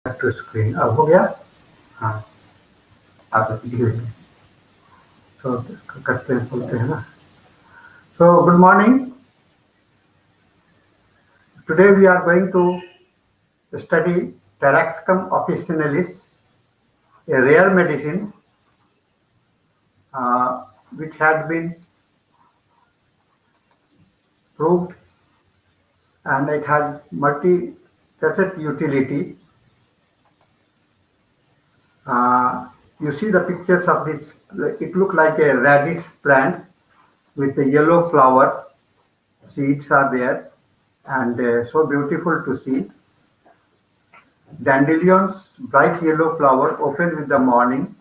To screen अब हो गया। हाँ, आप तो करते हैं, बोलते हैं ना। So good morning. Today we are going to study Taraxacum officinalis, a rare medicine which had been proved and it has multi-facet utility. You see the pictures of this. It looks like a radish plant with a yellow flower. Seeds are there and so beautiful to see. Dandelion's bright yellow flower open with the morning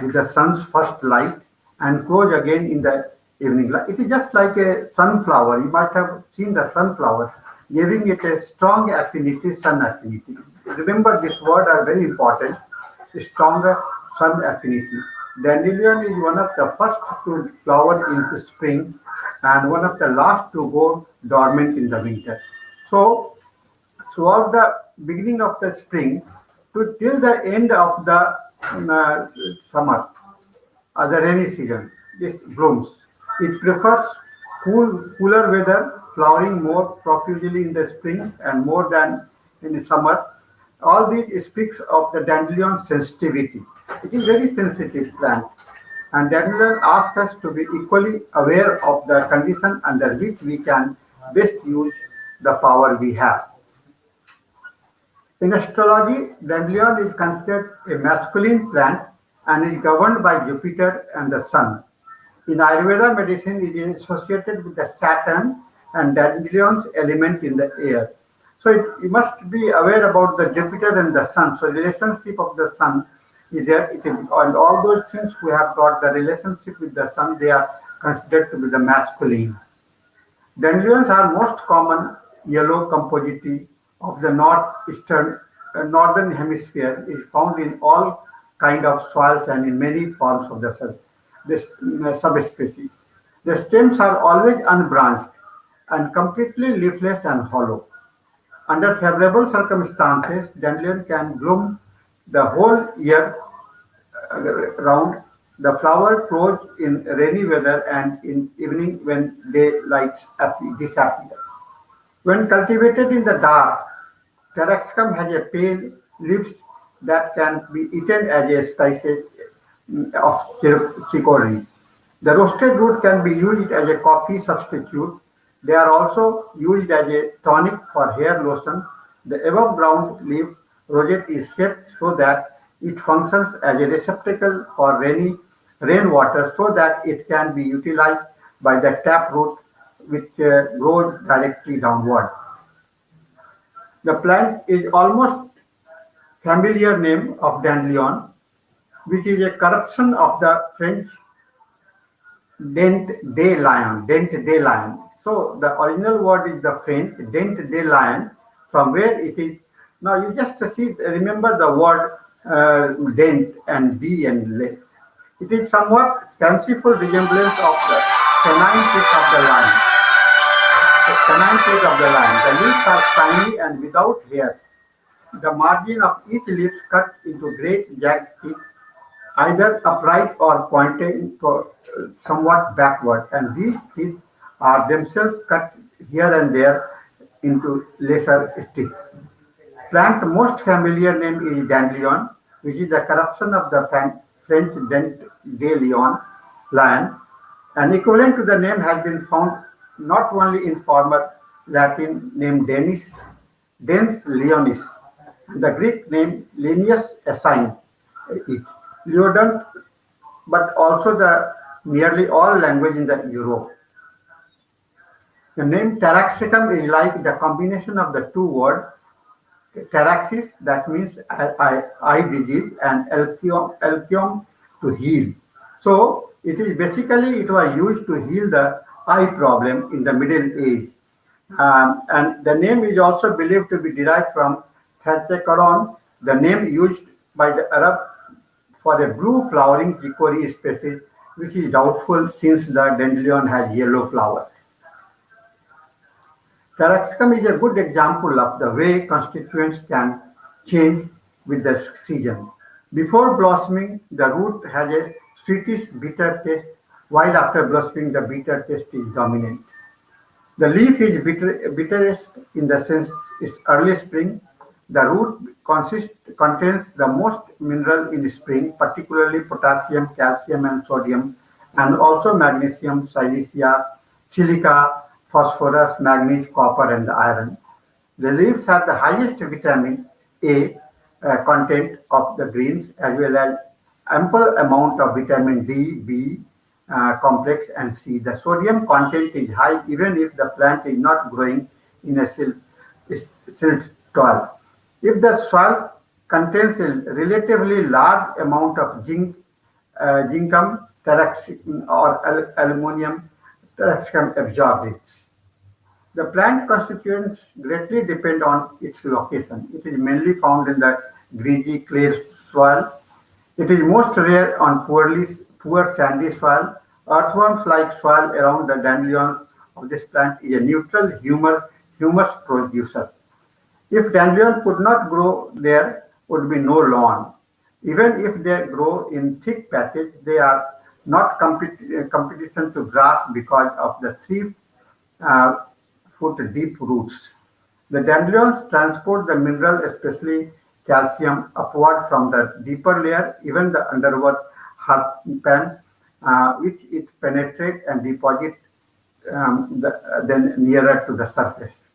with the sun's first light and close again in the evening light. It is just like a sunflower. You might have seen the sunflower, giving it a strong affinity, sun affinity. Remember, this word are very important. Stronger sun affinity. Dandelion is one of the first to flower in the spring and one of the last to go dormant in the winter. So throughout the beginning of the spring to till the end of the summer, the rainy season, this blooms. It prefers cooler weather, flowering more profusely in the spring and more than in the summer. All this speaks of the dandelion sensitivity. It is very sensitive plant, and dandelion asks us to be equally aware of the condition under which we can best use the power we have. In astrology, dandelion is considered a masculine plant and is governed by Jupiter and the Sun. In Ayurveda medicine, it is associated with the Saturn and dandelion's element in the air. So you must be aware about the Jupiter and the Sun. So relationship of the Sun is there. And all those things we have got the relationship with the Sun, they are considered to be the masculine. Dandelions are most common yellow composite of the northern hemisphere is found in all kind of soils and in many forms of the this subspecies. The stems are always unbranched and completely leafless and hollow. Under favorable circumstances, dandelion can bloom the whole year round. The flower grows in rainy weather and in evening when daylight disappear. When cultivated in the dark, Taraxacum has a pale leaves that can be eaten as a spice of chicory. The roasted root can be used as a coffee substitute. They are also used as a tonic for hair lotion. The above ground leaf rosette is shaped so that it functions as a receptacle for rainwater so that it can be utilized by the taproot which grows directly downward. The plant is almost familiar name of dandelion, which is a corruption of the French dent de lion. So the original word is the French dent de lion, from where it is. Now you just see, remember the word dent and d and le. It is somewhat fanciful resemblance of the canine teeth of the lion. The canine teeth of the lion. The leaves are tiny and without hairs. The margin of each leaf cut into great jagged teeth, either upright or pointing somewhat backward, and these teeth are themselves cut here and there into lesser sticks. Plant most familiar name is dandelion, which is the corruption of the French dent de lion. An equivalent to the name has been found not only in former Latin name Dens leonis, and the Greek name Linnaeus assigned it, Leodont, but also the nearly all language in the Europe. The name Taraxacum is like the combination of the two words Taraxis, that means eye disease, and elcium, to heal. So it was used to heal the eye problem in the Middle Age. And the name is also believed to be derived from Taraxacum, the name used by the Arab for a blue flowering chicory species, which is doubtful since the dandelion has yellow flower. Taraxacum is a good example of the way constituents can change with the season. Before blossoming, the root has a sweetish bitter taste, while after blossoming, the bitter taste is dominant. The leaf is bitterest in the sense it's early spring. The root contains the most mineral in spring, particularly potassium, calcium, and sodium, and also magnesium, silica, phosphorus, manganese, copper, and iron. The leaves have the highest vitamin A content of the greens, as well as ample amount of vitamin D, B complex, and C. The sodium content is high even if the plant is not growing in a silt soil. If the soil contains a relatively large amount of zinc, taraxacum, or aluminum, taraxacum absorbs it. The plant constituents greatly depend on its location. It is mainly found in the greasy clay soil. It is most rare on poor sandy soil. Earthworms-like soil around the dandelion of this plant is a neutral humus producer. If dandelion could not grow, there would be no lawn. Even if they grow in thick patches, they are not competition to grass because of the 3 foot deep roots. The dandelions transport the mineral, especially calcium, upward from the deeper layer, even the underwood pan, which it penetrates and deposit then nearer to the surface.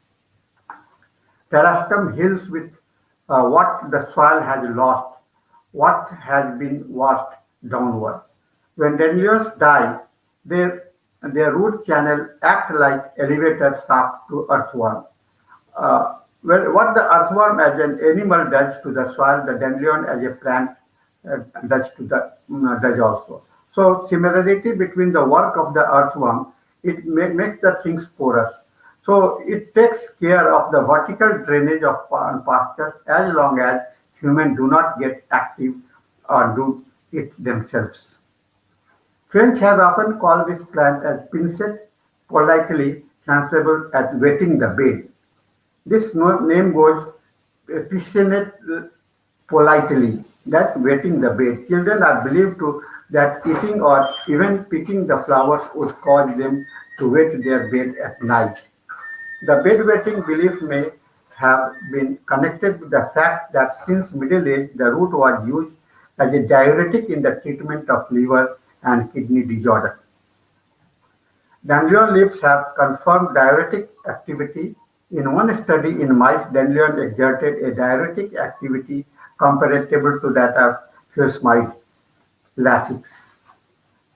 Taraxacum heals with what the soil has lost, what has been washed downward. When dandelions die, their root channel act like elevator shaft to earthworm. What the earthworm as an animal does to the soil, the dandelion as a plant does also. So similarity between the work of the earthworm, it makes the things porous. So it takes care of the vertical drainage of pastures as long as humans do not get active or do it themselves. French have often called this plant as pincet, politely transferable as wetting the bed. This name goes piscinet politely, that wetting the bed. Children are believed to that eating or even picking the flowers would cause them to wet their bed at night. The bedwetting belief may have been connected with the fact that since Middle Age, the root was used as a diuretic in the treatment of liver and kidney disorder. Dandelion leaves have confirmed diuretic activity. In one study in mice, dandelion exerted a diuretic activity comparable to that of furosemide laxatives.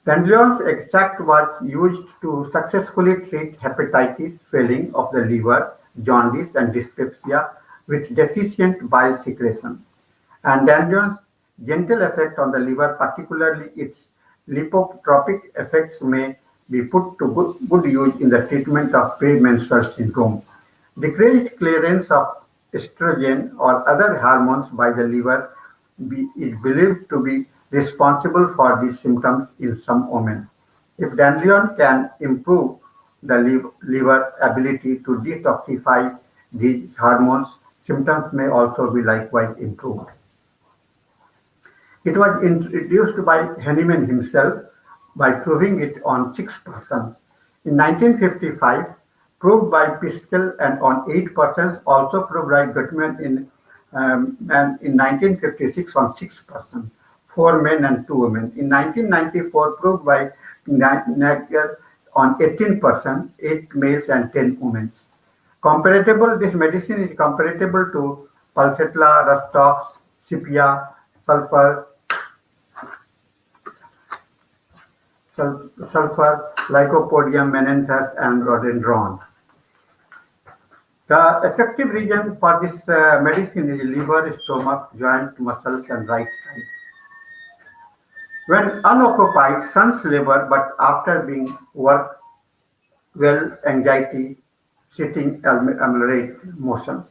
Dandelion's extract was used to successfully treat hepatitis, swelling of the liver, jaundice, and dyspepsia with deficient bile secretion. And dandelion's gentle effect on the liver, particularly its lipotropic effects, may be put to good use in the treatment of premenstrual syndrome. Decreased clearance of estrogen or other hormones by the liver is believed to be responsible for these symptoms in some women. If dandelion can improve the liver ability to detoxify these hormones, symptoms may also be likewise improved. It was introduced by Hahnemann himself by proving it on 6 persons. In 1955, proved by Piskel and on 8 persons, also proved by Gutmann and in 1956 on 6 persons, 4 men and 2 women. In 1994, proved by Nager on 18 persons, 8 males and 10 women. This medicine is comparable to Pulsatilla, Rustox, Sepia, sulfur, Lycopodium, Menanthus, and rhododendron. The effective region for this medicine is liver, stomach, joint, muscles, and right side. When unoccupied, sons labor, but after being work well, anxiety, sitting, ameliorate motions.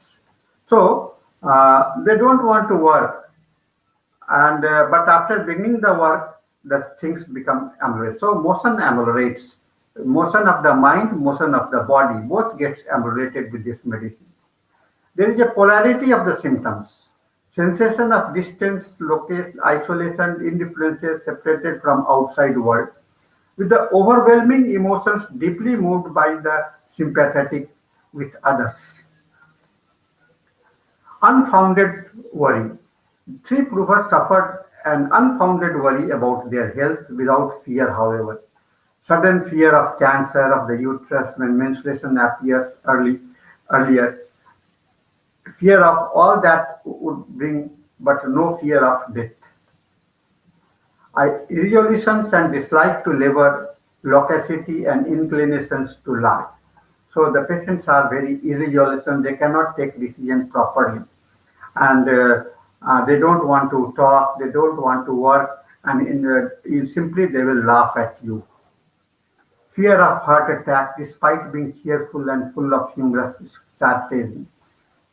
So they don't want to work, and but after beginning the work, the things become ameliorate. So motion ameliorates. Motion of the mind, motion of the body, both gets ameliorated with this medicine. There is a polarity of the symptoms. Sensation of distance, isolation, indifferences, separated from outside world, with the overwhelming emotions deeply moved by the sympathetic with others. Unfounded worry. Three proofers suffered an unfounded worry about their health without fear, however. Sudden fear of cancer of the uterus when menstruation appears earlier, fear of all that would bring, but no fear of death. Irresolutions and dislike to labor, loquacity and inclinations to lie. So the patients are very irresolution, they cannot take decision properly. And they don't want to talk, they don't want to work, and simply they will laugh at you. Fear of heart attack despite being cheerful and full of humorous sarcasm.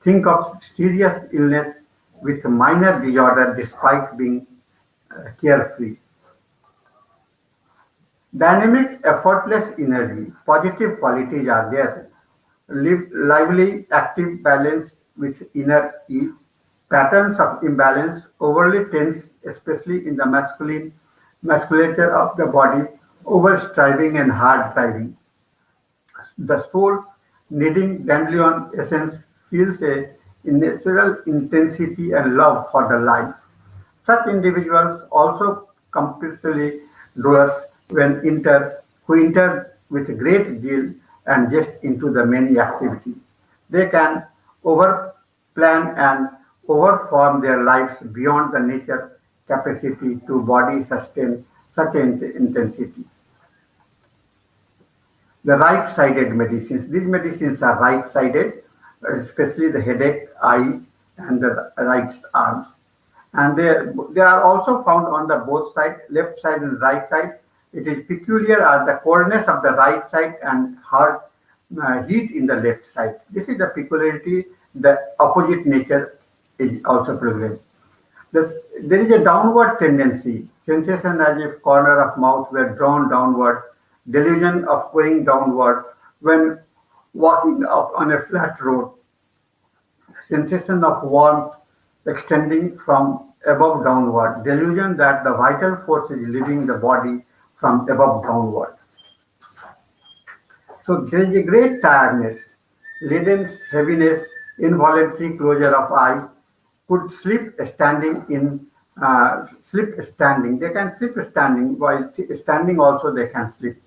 Think of serious illness with minor disorder despite being carefree. Dynamic, effortless energy, positive qualities are there. Lively, active, balance with inner ease. Patterns of imbalance, overly tense, especially in the musculature of the body, over striving and hard driving. The soul, needing dandelion essence, feels a natural intensity and love for the life. Such individuals also compulsively doers who enter with great zeal and zest into the many activities. They can overplan and overform their lives beyond the nature capacity to body sustain such an intensity. The right-sided medicines. These medicines are right-sided, especially the headache, eye, and the right arms. And they are also found on the both sides, left side and right side. It is peculiar as the coldness of the right side and hard heat in the left side. This is the peculiarity. The opposite nature is also prevalent. There is a downward tendency, sensation as if corner of mouth were drawn downward, delusion of going downward when walking up on a flat road, sensation of warmth extending from above downward, delusion that the vital force is leaving the body from above downward. So there is a great tiredness, leaden heaviness, involuntary closure of eye, could sleep standing. They can sleep standing, while standing also they can sleep.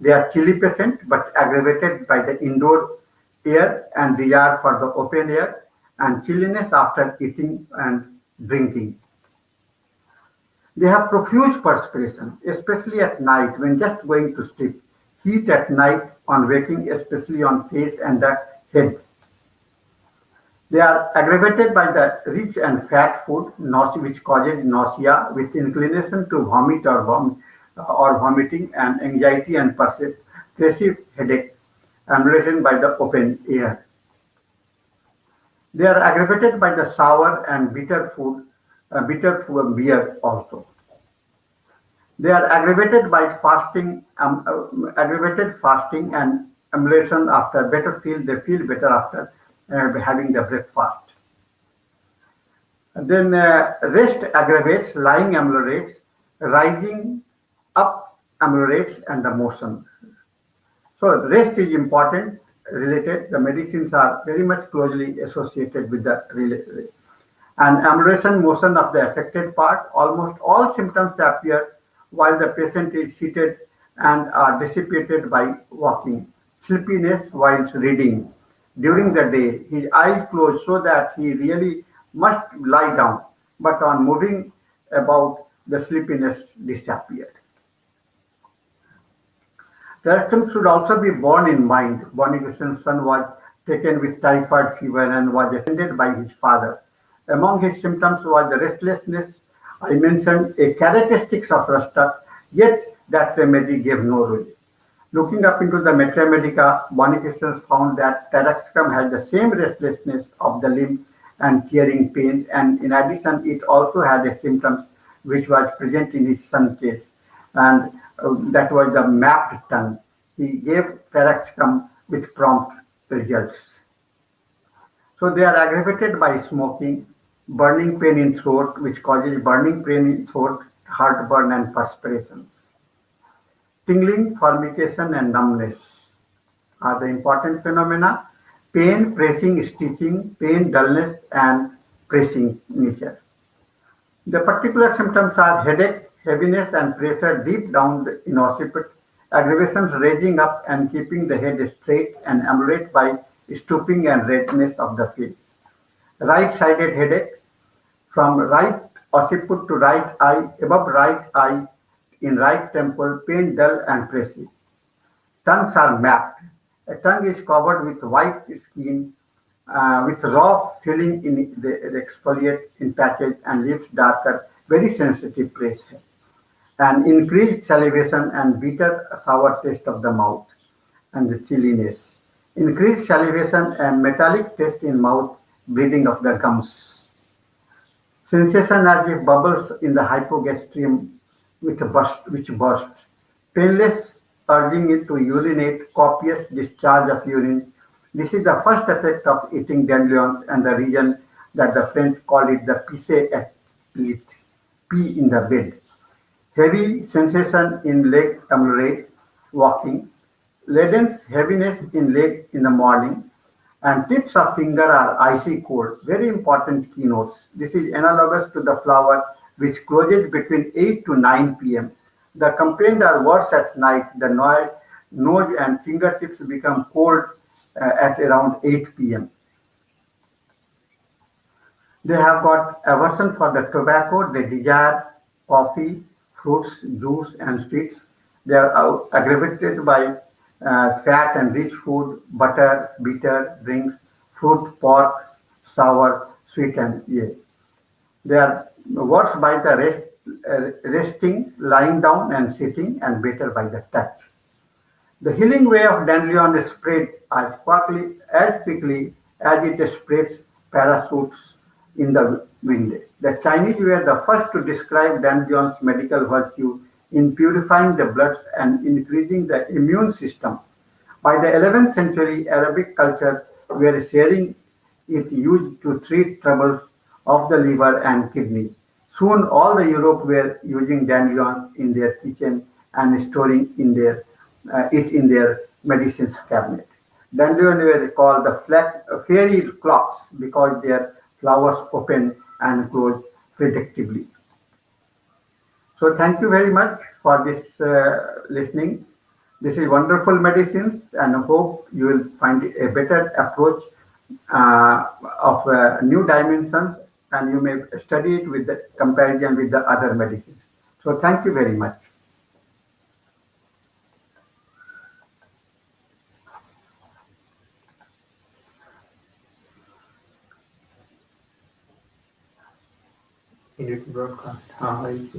They are chilly patient but aggravated by the indoor air and desire for the open air and chilliness after eating and drinking. They have profuse perspiration, especially at night when just going to sleep. Heat at night on waking, especially on face and the head. They are aggravated by the rich and fat food, which causes nausea with inclination to vomit or vomiting and anxiety and pervasive headache, emulated by the open air. They are aggravated by the sour and bitter food beer also. They are aggravated by aggravated fasting and emulation after they feel better after having the breakfast. And then rest aggravates, lying ameliorates, rising up ameliorates, and the motion. So rest is important, related. The medicines are very much closely associated with the and amelioration motion of the affected part. Almost all symptoms appear while the patient is seated and are dissipated by walking. Sleepiness while reading. During the day, his eyes closed so that he really must lie down, but on moving about, the sleepiness disappeared. Taraxacum should also be borne in mind. Bonnie-Christian's son was taken with typhoid fever and was attended by his father. Among his symptoms was the restlessness. I mentioned a characteristics of Rasta, yet that remedy gave no relief. Looking up into the Metra Medica, Bonnie-Christian found that Taraxacum has the same restlessness of the limb and tearing pains, and in addition, it also had a symptom which was present in his son's case, and that was the mapped tongue. He gave Taraxacum with prompt results. So they are aggravated by smoking, burning pain in throat, which causes burning pain in throat, heartburn, and perspiration. Tingling, formication, and numbness are the important phenomena. Pain, pressing, stitching, pain, dullness, and pressing nature. The particular symptoms are headache, heaviness, and pressure deep down in occiput, aggravations raising up and keeping the head straight, and ameliorate by stooping and redness of the face. Right-sided headache from right occiput to right eye, above right eye, in right temple, pain dull and pressing. Tongues are mapped. A tongue is covered with white skin with raw filling in the exfoliate in patches and lips darker, very sensitive pressure. And increased salivation and bitter sour taste of the mouth and the chilliness. Increased salivation and metallic taste in mouth, bleeding of the gums. Sensation as if bubbles in the hypogastrium which burst. Painless urging it to urinate, copious discharge of urine. This is the first effect of eating dandelions and the reason that the French call it the pisse et lit, pee in the bed. Heavy sensation in leg ameliorate, walking. Leaden heaviness in leg in the morning, and tips of finger are icy cold. Very important keynotes. This is analogous to the flower which closes between 8 to 9 p.m. The complaint are worse at night. The nose and fingertips become cold at around 8 p.m. They have got aversion for the tobacco. They desire coffee, fruits, juice, and sweets. They are aggravated by fat and rich food, butter, bitter drinks, fruit, pork, sour, sweet, and yeah. They are worse by the resting, lying down, and sitting, and better by the touch. The healing way of dandelion is spread as quickly as it spreads parachutes in the wind. The Chinese were the first to describe dandelion's medical virtue in purifying the blood and increasing the immune system. By the 11th century, Arabic culture were sharing it used to treat troubles of the liver and kidney. Soon all the Europe were using dandelion in their kitchen and storing it in their medicines cabinet. Dandelion were called the fairy clocks because their flowers open and close predictably. So thank you very much for this listening. This is wonderful medicines, and I hope you will find a better approach of new dimensions, and you may study it with the comparison with the other medicines. So thank you very much. Edit broadcast. हाँ भाई